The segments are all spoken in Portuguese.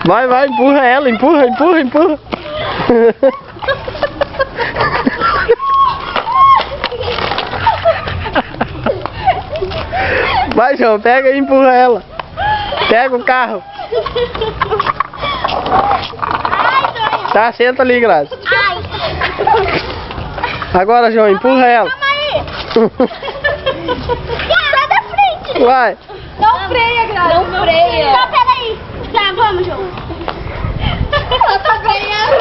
Vai, vai, empurra ela, empurra, empurra, empurra. Vai, João, pega e empurra ela. Pega o carro. Tá, senta ali, Graça. Agora, João, empurra ela. Sai da frente. Vai. Não freia, Graça. Não freia. Não, peraí. Tá, vamos, João. Eu tô ganhando.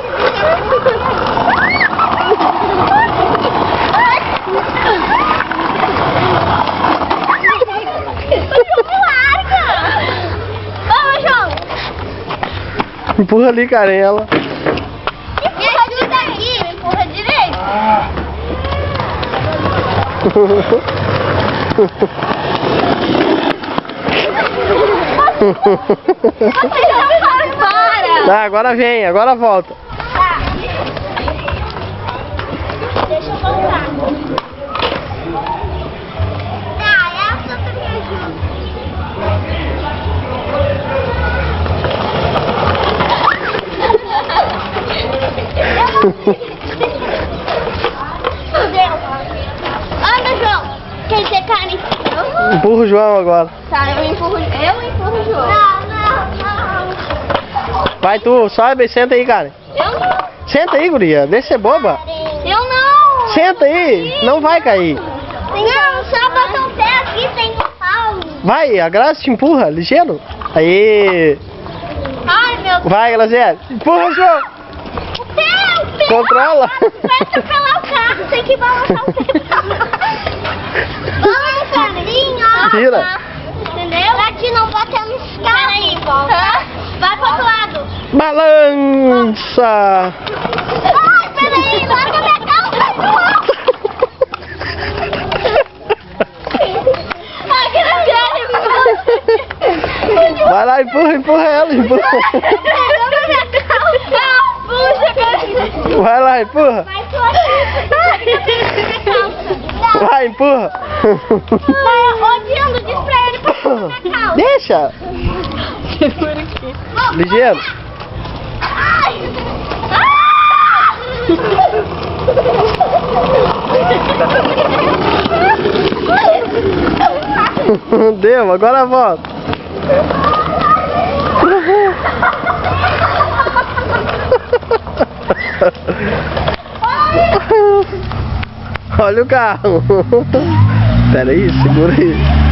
Empurra ali, Karen, ela. Me ajuda aqui, me empurra direito. Para. Tá, agora vem, agora volta. Tá. Deixa eu voltar. Ah, essa tu me ajuda. Anda, João. Quer dizer, Karen? Empurra o João agora. Tá, eu empurro o João. Não. Vai tu, sobe, senta aí, Karen. Eu não. Senta aí, guria, deixa ser boba. Eu não. Senta aí, não vai cair. Não, só bota o pé aqui sem pau. Vai, a Graça te empurra, ligeiro. Aí. Ai, meu Deus. Vai, Graziele. Empurra, João. O pé. Controla. Vai atropelar o carro, tem que balançar o pé. Balança, ó. Tira. Entendeu? Aqui não bota nos carros. Peraí, volta. Vai pro outro lado. Balança. Ai, peraí, larga minha calça do lado. Ai, que sério. Vai lá, empurra, empurra ela, empurra. Larga minha calça. Puxa, cara. Vai lá, empurra. Vai, calça. Vai, empurra. Vai odiando, diz pra ele pra puxar minha calça. Deixa. Segura aqui. Ligeiro. Ai! Deu, agora volta. Olha o carro. Pera aí, segura aí.